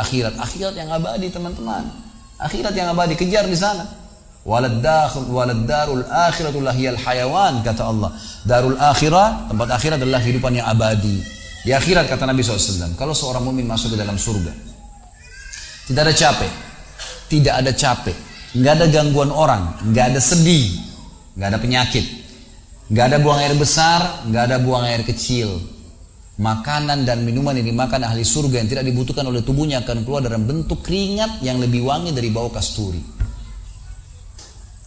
akhirat. Akhirat yang abadi teman-teman. Akhirat yang abadi, kejar di sana. Walad darul akhiratul lahiyal hayawan, kata Allah. Darul akhirah, tempat akhirat adalah kehidupan yang abadi. Di akhirat kata Nabi SAW, kalau seorang mukmin masuk ke dalam surga, tidak ada capek, tidak ada capek, nggak ada gangguan orang, nggak ada sedih, nggak ada penyakit, nggak ada buang air besar, nggak ada buang air kecil. Makanan dan minuman yang dimakan ahli surga yang tidak dibutuhkan oleh tubuhnya akan keluar dalam bentuk keringat yang lebih wangi dari bau kasturi.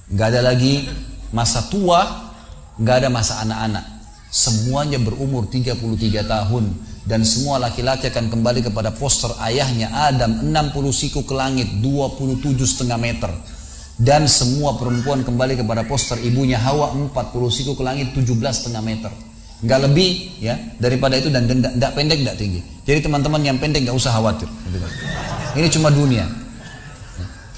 Nggak ada lagi masa tua, nggak ada masa anak-anak. Semuanya berumur 33 tahun. Dan semua laki-laki akan kembali kepada poster ayahnya Adam 60 siku ke langit 27,5 meter. Dan semua perempuan kembali kepada poster ibunya Hawa 40 siku ke langit 17,5 meter. Nggak lebih ya daripada itu, dan nggak pendek nggak tinggi. Jadi teman-teman yang pendek nggak usah khawatir. Ini cuma dunia.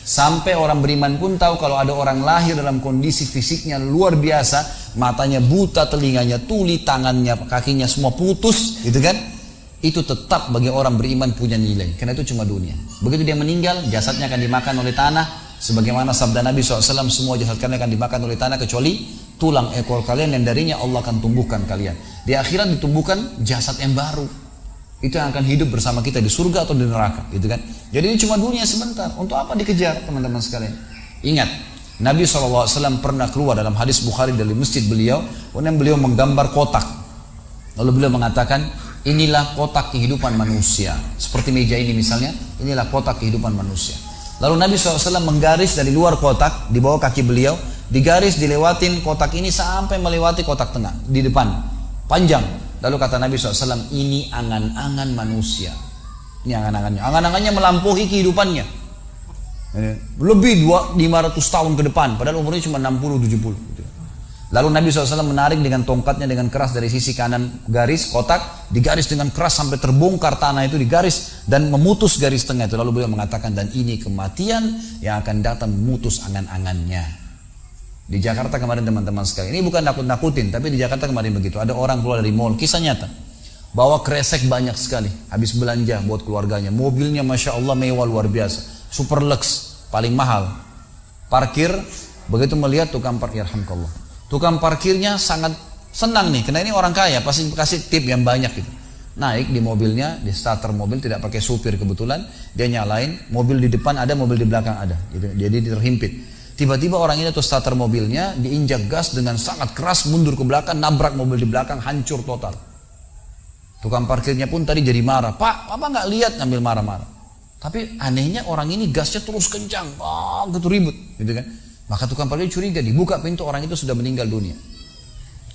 Sampai orang beriman pun tahu kalau ada orang lahir dalam kondisi fisiknya luar biasa, matanya buta, telinganya tuli, tangannya, kakinya semua putus, gitu kan? Itu tetap bagi orang beriman punya nilai, karena itu cuma dunia. Begitu dia meninggal, jasadnya akan dimakan oleh tanah, sebagaimana sabda Nabi SAW, semua jasad kalian akan dimakan oleh tanah kecuali tulang ekor kalian, yang darinya Allah akan tumbuhkan kalian. Di akhirat ditumbuhkan jasad yang baru. Itu yang akan hidup bersama kita di surga atau di neraka, gitu kan? Jadi ini cuma dunia sebentar. Untuk apa dikejar, teman-teman sekalian? Ingat, Nabi SAW pernah keluar dalam hadis Bukhari dari masjid beliau, kemudian beliau menggambar kotak. Lalu beliau mengatakan, inilah kotak kehidupan manusia. Seperti meja ini misalnya, inilah kotak kehidupan manusia. Lalu Nabi SAW menggaris dari luar kotak, di bawah kaki beliau, digaris, dilewatin kotak ini sampai melewati kotak tengah, di depan, panjang. Lalu kata Nabi SAW, ini angan-angan manusia. Ini angan-angannya. Angan-angannya melampaui kehidupannya. Lebih 500 tahun ke depan. Padahal umurnya cuma 60-70. Lalu Nabi SAW menarik dengan tongkatnya dengan keras dari sisi kanan garis kotak. Digaris dengan keras sampai terbongkar tanah itu, digaris dan memutus garis tengah itu. Lalu beliau mengatakan, dan ini kematian yang akan datang memutus angan-angannya. Di Jakarta kemarin teman-teman sekalian, ini bukan nakut-nakutin, tapi di Jakarta kemarin begitu. Ada orang keluar dari mall, kisah nyata, bawa kresek banyak sekali, habis belanja buat keluarganya. Mobilnya Masya Allah mewah luar biasa, super lux, paling mahal. Parkir, begitu melihat tukang parkir, alhamdulillah, tukang parkirnya sangat senang nih, karena ini orang kaya, pasti kasih tip yang banyak gitu. Naik di mobilnya, di starter mobil, tidak pakai supir kebetulan, dia nyalain, mobil di depan ada, mobil di belakang ada, gitu. Jadi terhimpit. Tiba-tiba orang ini tuh starter mobilnya diinjak gas dengan sangat keras, mundur ke belakang, nabrak mobil di belakang, hancur total. Tukang parkirnya pun tadi jadi marah, Pak, apa nggak lihat, ngambil marah-marah. Tapi anehnya orang ini gasnya terus kencang, gitu ribut, gitu kan? Maka tukang parkir curiga, dibuka pintu, orang itu sudah meninggal dunia.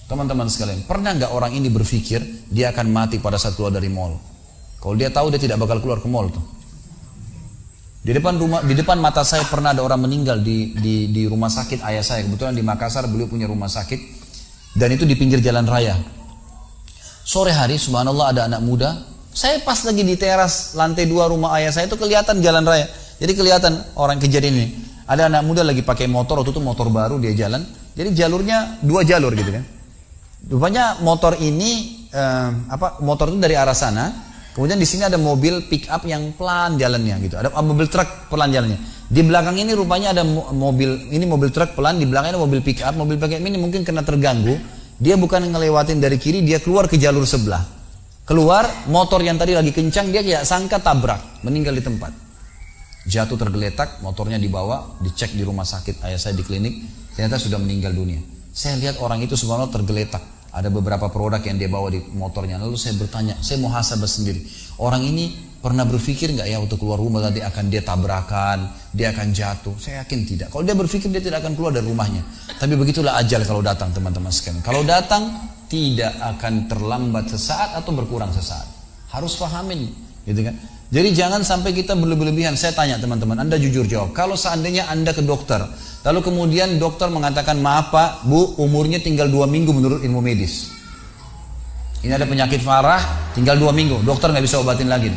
Teman-teman sekalian, pernah nggak orang ini berpikir dia akan mati pada saat keluar dari mall? Kalau dia tahu dia tidak bakal keluar ke mall tuh. Di depan mata saya pernah ada orang meninggal di rumah sakit ayah saya. Kebetulan di Makassar beliau punya rumah sakit, dan itu di pinggir jalan raya. Sore hari subhanallah ada anak muda. Saya pas lagi di teras lantai 2 rumah ayah saya itu kelihatan jalan raya. Jadi kelihatan orang kejadian ini. Ada anak muda lagi pakai motor, waktu itu motor baru dia jalan. Jadi jalurnya 2 jalur gitu kan. Rupanya motor ini motor itu dari arah sana. Kemudian di sini ada mobil pick up yang pelan jalannya gitu. Ada mobil truk pelan jalannya. Di belakang ini rupanya ada mobil truk pelan, di belakangnya ada mobil pick up. Mobil pick up ini mungkin karena terganggu, dia bukan ngelewatin dari kiri, dia keluar ke jalur sebelah. Keluar, motor yang tadi lagi kencang, dia kayak sangka tabrak, meninggal di tempat. Jatuh tergeletak, motornya dibawa, dicek di rumah sakit ayah saya di klinik, ternyata sudah meninggal dunia. Saya lihat orang itu subhanallah tergeletak. Ada beberapa produk yang dia bawa di motornya. Lalu saya bertanya, saya muhasabah sendiri. Orang ini pernah berpikir nggak ya untuk keluar rumah tadi akan dia tabrakan, dia akan jatuh? Saya yakin tidak. Kalau dia berpikir dia tidak akan keluar dari rumahnya. Tapi begitulah ajal kalau datang teman-teman sekalian. Kalau datang tidak akan terlambat sesaat atau berkurang sesaat. Harus pahamin, gitu kan? Jadi jangan sampai kita berlebihan. Saya tanya teman-teman, Anda jujur jawab. Kalau seandainya Anda ke dokter, lalu kemudian dokter mengatakan, maaf Pak, Bu, umurnya tinggal 2 minggu menurut ilmu medis. Ini ada penyakit parah, tinggal 2 minggu, dokter nggak bisa obatin lagi.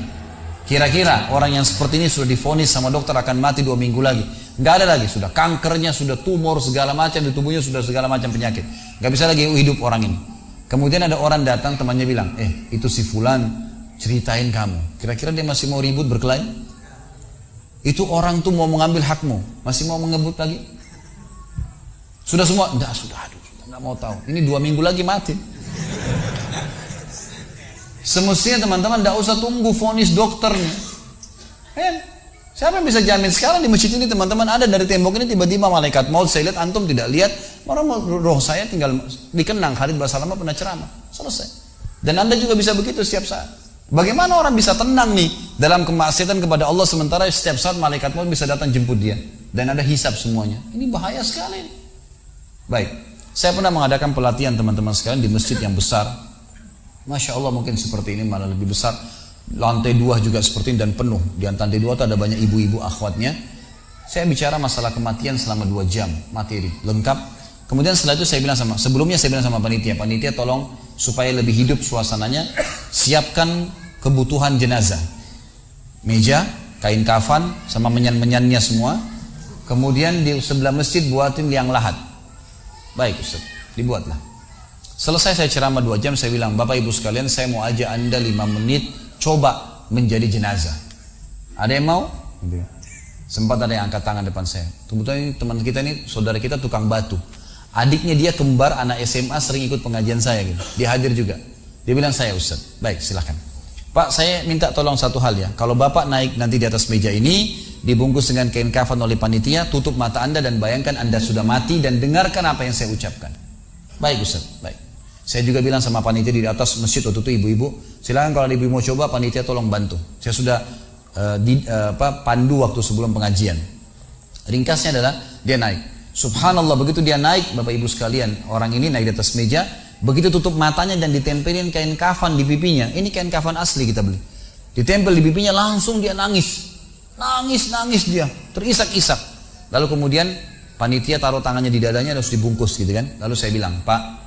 Kira-kira orang yang seperti ini sudah divonis sama dokter akan mati 2 minggu lagi. Nggak ada lagi, sudah kankernya, sudah tumor segala macam di tubuhnya, sudah segala macam penyakit. Nggak bisa lagi hidup orang ini. Kemudian ada orang datang, temannya bilang, itu si Fulan ceritain kamu. Kira-kira dia masih mau ribut berkelahi? Itu orang tuh mau mengambil hakmu, masih mau mengebut lagi? Sudah semua? Enggak, sudah, aduh, enggak mau tahu. Ini 2 minggu lagi mati. Semestinya teman-teman enggak usah tunggu vonis dokternya. Siapa yang bisa jamin sekarang di masjid ini teman-teman ada dari tembok ini tiba-tiba malaikat maut, saya lihat antum tidak lihat, orang roh saya tinggal dikenang. Khalid Basalamah pernah ceramah, selesai. Dan anda juga bisa begitu setiap saat. Bagaimana orang bisa tenang nih dalam kemaksiatan kepada Allah sementara setiap saat malaikat maut bisa datang jemput dia dan ada hisab semuanya. Ini bahaya sekali. Baik, saya pernah mengadakan pelatihan teman-teman sekalian di masjid yang besar. Masya Allah mungkin seperti ini malah lebih besar. Lantai 2 juga seperti ini dan penuh. Di lantai 2 itu ada banyak ibu-ibu akhwatnya. Saya bicara masalah kematian selama 2 jam materi lengkap. Kemudian setelah itu sebelumnya saya bilang sama panitia tolong supaya lebih hidup suasananya, siapkan kebutuhan jenazah, meja, kain kafan, sama menyan-menyannya semua. Kemudian di sebelah masjid buatin liang lahat. Baik Ustaz, dibuatlah. Selesai saya ceramah 2 jam, saya bilang, Bapak Ibu sekalian, saya mau ajak anda 5 menit coba menjadi jenazah. Ada yang mau? Sempat ada yang angkat tangan depan saya. Kebetulan teman kita ini, saudara kita tukang batu. Adiknya dia kembar anak SMA sering ikut pengajian saya gitu. Dia hadir juga. Dia bilang, saya Ustaz. Baik, silakan. Pak, saya minta tolong satu hal ya. Kalau Bapak naik nanti di atas meja ini, dibungkus dengan kain kafan oleh panitia, tutup mata anda dan bayangkan anda sudah mati dan dengarkan apa yang saya ucapkan. Baik Ustaz, baik. Saya juga bilang sama panitia di atas masjid waktu itu, ibu-ibu, silakan kalau ibu mau coba, panitia tolong bantu. Saya sudah pandu waktu sebelum pengajian. Ringkasnya adalah dia naik. Subhanallah, begitu dia naik, Bapak Ibu sekalian, orang ini naik di atas meja, begitu tutup matanya dan ditempelin kain kafan di pipinya. Ini kain kafan asli kita beli. Ditempel di pipinya, langsung dia nangis. Nangis dia, terisak-isak. Lalu kemudian panitia taruh tangannya di dadanya, harus dibungkus gitu kan. Lalu saya bilang, Pak,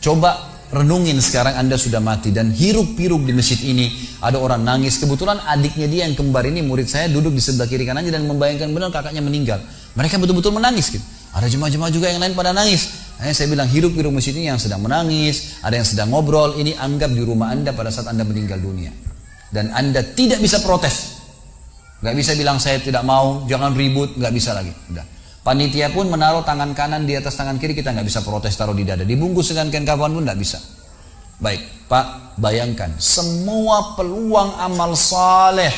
coba renungin sekarang anda sudah mati dan hiruk-pikuk di masjid ini ada orang nangis. Kebetulan adiknya dia yang kembar ini murid saya duduk di sebelah kiri kanannya dan membayangkan benar kakaknya meninggal. Mereka betul-betul menangis gitu. Ada jemaah-jemaah juga yang lain pada nangis. Saya bilang hiruk-pikuk masjid ini yang sedang menangis, ada yang sedang ngobrol, ini anggap di rumah anda pada saat anda meninggal dunia. Dan anda tidak bisa protes. Gak bisa bilang saya tidak mau, jangan ribut, gak bisa lagi. Udah. Panitia pun menaruh tangan kanan di atas tangan kiri, kita nggak bisa protes taruh di dada. Dibungkus dengan kain kafan pun nggak bisa. Baik, Pak, bayangkan semua peluang amal saleh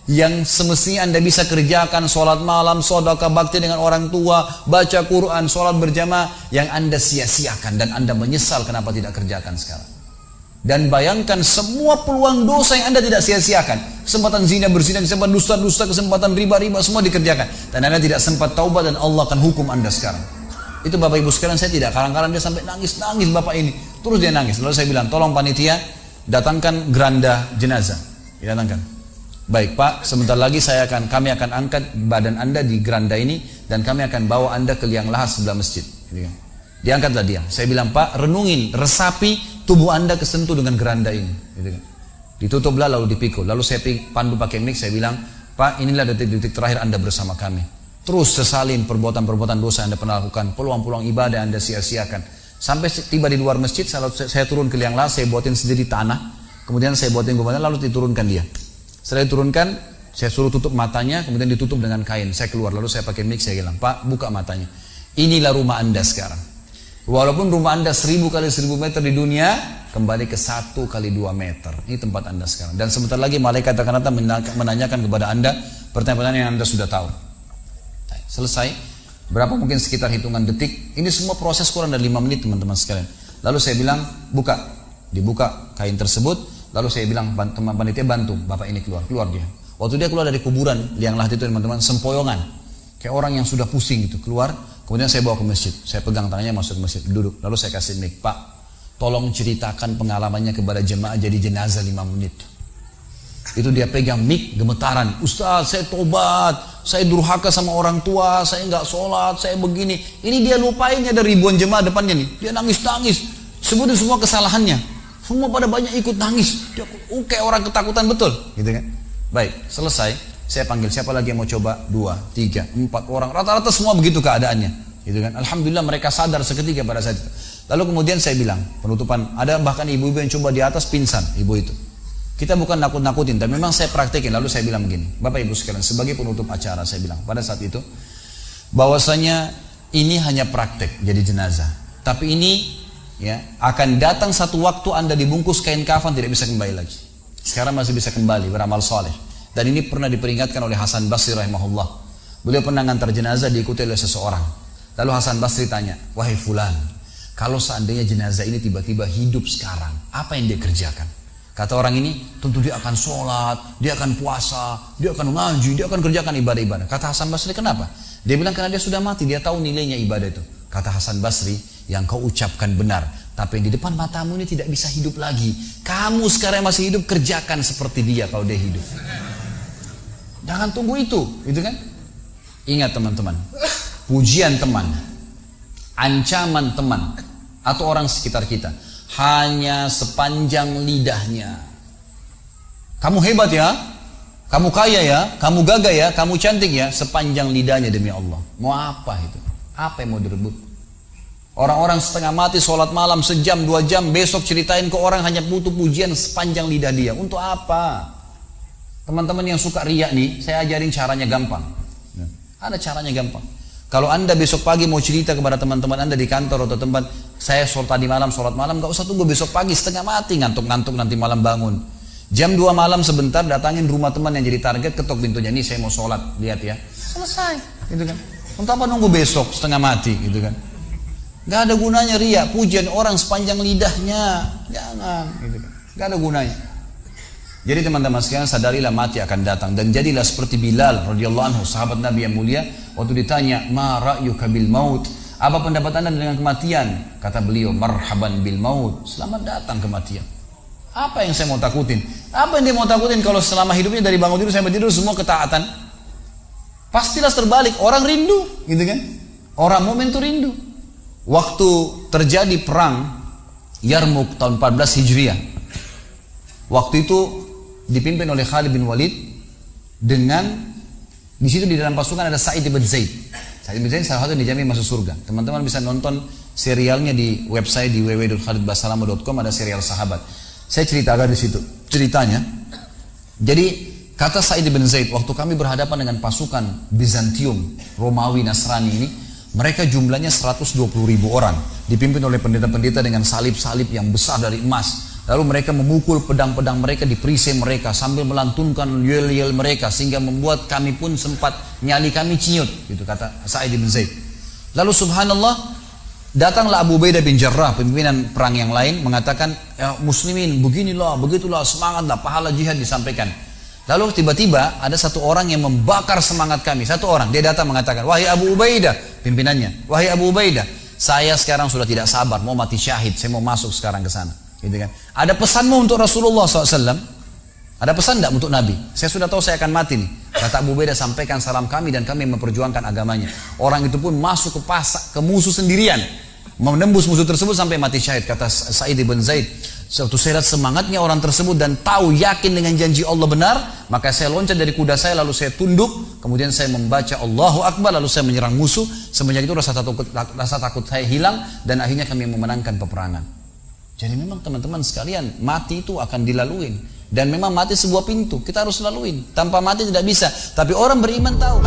yang semestinya anda bisa kerjakan, sholat malam, sedekah bakti dengan orang tua, baca Quran, sholat berjamaah, yang anda sia-siakan dan anda menyesal kenapa tidak kerjakan sekarang. Dan bayangkan semua peluang dosa yang anda tidak sia-siakan. Kesempatan zina, berzina, kesempatan dusta-dusta, kesempatan riba-riba, semua dikerjakan. Dan anda tidak sempat taubat dan Allah akan hukum anda sekarang. Itu Bapak Ibu sekalian, saya tidak karang-karang dia sampai nangis-nangis Bapak ini. Terus dia nangis. Lalu saya bilang, tolong panitia, datangkan geranda jenazah. Didatangkan. Baik Pak, sebentar lagi kami akan angkat badan anda di geranda ini dan kami akan bawa anda ke liang lahat sebelah masjid. Diangkatlah dia. Saya bilang, Pak, renungin, resapi tubuh anda kesentuh dengan geranda ini. Ditutuplah lalu dipikul. Lalu saya pandu pakai mic, saya bilang, Pak, inilah detik-detik terakhir anda bersama kami. Terus sesalin perbuatan-perbuatan dosa yang anda pernah lakukan, peluang-peluang ibadah yang anda sia-siakan. Sampai tiba di luar masjid, saya turun ke liang lahat, saya buatin sendiri tanah, kemudian saya buatin gubernur, lalu diturunkan dia. Setelah diturunkan, saya suruh tutup matanya, kemudian ditutup dengan kain. Saya keluar, lalu saya pakai mic, saya bilang, Pak, buka matanya. Inilah rumah anda sekarang. Walaupun rumah anda 1000 kali 1000 meter di dunia, kembali ke 1 kali 2 meter. Ini tempat anda sekarang. Dan sebentar lagi malaikat akan datang menanyakan kepada anda pertanyaan yang anda sudah tahu. Selesai. Berapa mungkin sekitar hitungan detik. Ini semua proses kurang dari 5 menit teman-teman sekalian. Lalu saya bilang, buka. Dibuka kain tersebut. Lalu saya bilang, teman panitia bantu. Bapak ini keluar dia. Waktu dia keluar dari kuburan liang lahat itu teman-teman, sempoyongan. Kayak orang yang sudah pusing gitu. Keluar. Kemudian saya bawa ke masjid. Saya pegang tangannya masuk ke masjid. Duduk. Lalu saya kasih mic. Pak, tolong ceritakan pengalamannya kepada jemaah jadi jenazah 5 menit. Itu dia pegang mic, gemetaran. Ustaz, saya tobat. Saya durhaka sama orang tua. Saya nggak sholat. Saya begini. Ini dia lupain, ada ribuan jemaah depannya nih. Dia nangis-nangis. Sebutin semua kesalahannya. Semua pada banyak ikut nangis. Dia kayak orang ketakutan betul. Gitu kan. Baik, selesai. Saya panggil siapa lagi yang mau coba? 2, 3, 4 orang. Rata-rata semua begitu keadaannya. Gitu kan. Alhamdulillah mereka sadar seketika pada saat itu. Lalu kemudian saya bilang, penutupan, ada bahkan ibu-ibu yang coba di atas pingsan, ibu itu. Kita bukan nakut-nakutin, tapi memang saya praktekin. Lalu saya bilang begini, Bapak Ibu sekalian, sebagai penutup acara saya bilang pada saat itu, bahwasanya ini hanya praktek jadi jenazah. Tapi ini ya akan datang satu waktu Anda dibungkus kain kafan tidak bisa kembali lagi. Sekarang masih bisa kembali beramal soleh. Dan ini pernah diperingatkan oleh Hasan Basri rahimahullah. Beliau pernah ngantar jenazah diikuti oleh seseorang. Lalu Hasan Basri tanya, wahai fulan, kalau seandainya jenazah ini tiba-tiba hidup sekarang, apa yang dia kerjakan? Kata orang ini, tentu dia akan sholat, dia akan puasa, dia akan ngaji, dia akan kerjakan ibadah-ibadah. Kata Hasan Basri, kenapa? Dia bilang karena dia sudah mati, dia tahu nilainya ibadah itu. Kata Hasan Basri, yang kau ucapkan benar, tapi yang di depan matamu ini tidak bisa hidup lagi. Kamu sekarang masih hidup, kerjakan seperti dia kalau dia hidup. Jangan tunggu itu, gitu kan? Ingat teman-teman, pujian teman, ancaman teman, atau orang sekitar kita, hanya sepanjang lidahnya. Kamu hebat ya, kamu kaya ya, kamu gagah ya, kamu cantik ya, sepanjang lidahnya demi Allah. Mau apa itu? Apa yang mau direbut? Orang-orang setengah mati sholat malam sejam, 2 jam, besok ceritain ke orang hanya butuh pujian sepanjang lidah dia. Untuk apa? Teman-teman yang suka riak nih, saya ajarin caranya gampang. Ada caranya gampang. Kalau Anda besok pagi mau cerita kepada teman-teman Anda di kantor atau tempat, saya sholat tadi malam, sholat malam, gak usah tunggu besok pagi setengah mati, ngantuk-ngantuk nanti malam bangun. Jam 2 malam sebentar datangin rumah teman yang jadi target, ketok pintunya, nih saya mau sholat, lihat ya. Selesai, gitu kan. Untuk apa nunggu besok setengah mati, gitu kan. Gak ada gunanya riak, pujian orang sepanjang lidahnya, jangan, gitu kan. Gak ada gunanya. Jadi teman-teman sekalian, sadarilah mati akan datang dan jadilah seperti Bilal radhiyallahu anhu, sahabat Nabi yang mulia, waktu ditanya, "Ma ra'yuka bil maut?" Apa pendapat Anda dengan kematian? Kata beliau, "Marhaban bil maut." Selamat datang kematian. Apa yang saya mau takutin? Apa yang dia mau takutin kalau selama hidupnya dari bangun tidur sampai tidur semua ketaatan? Pastilah terbalik, orang rindu, gitu kan? Orang mukmin itu rindu. Waktu terjadi perang Yarmuk tahun 14 Hijriah. Waktu itu dipimpin oleh Khalid bin Walid dengan di situ di dalam pasukan ada Sa'id bin Zaid. Sa'id bin Zaid salah satu yang dijamin masuk surga. Teman-teman bisa nonton serialnya di website di www.khalidbasalamah.com, ada serial sahabat. Saya ceritakan di situ ceritanya. Jadi kata Sa'id bin Zaid, waktu kami berhadapan dengan pasukan Bizantium, Romawi, Nasrani ini, mereka jumlahnya 120.000 orang, dipimpin oleh pendeta-pendeta dengan salib-salib yang besar dari emas. Lalu mereka memukul pedang-pedang mereka di perisai mereka sambil melantunkan yel-yel mereka sehingga membuat kami pun sempat nyali kami ciut, gitu kata Sa'id bin Zaid. Lalu subhanallah datanglah Abu Ubaidah bin Jarrah, pimpinan perang yang lain, mengatakan, ya, muslimin beginilah, begitulah, semangatlah, pahala jihad disampaikan. Lalu tiba-tiba ada satu orang yang membakar semangat kami. Satu orang, dia datang mengatakan, wahai Abu Ubaidah, pimpinannya, wahai Abu Ubaidah, saya sekarang sudah tidak sabar, mau mati syahid, saya mau masuk sekarang ke sana. Gitu kan. Ada pesanmu untuk Rasulullah SAW? Ada pesan tidak untuk Nabi? Saya sudah tahu saya akan mati nih. Kata Abu Ubaidah, sampaikan salam kami dan kami memperjuangkan agamanya. Orang itu pun masuk ke musuh sendirian, menembus musuh tersebut sampai mati syahid. Kata Sa'id bin Zaid, suatu saya lihat semangatnya orang tersebut dan tahu yakin dengan janji Allah benar, maka saya loncat dari kuda saya lalu saya tunduk, kemudian saya membaca Allahu Akbar, lalu saya menyerang musuh. Semenjak itu rasa takut saya hilang dan akhirnya kami memenangkan peperangan. Jadi memang teman-teman sekalian, mati itu akan dilaluin. Dan memang mati sebuah pintu, kita harus laluin. Tanpa mati tidak bisa. Tapi orang beriman tahu.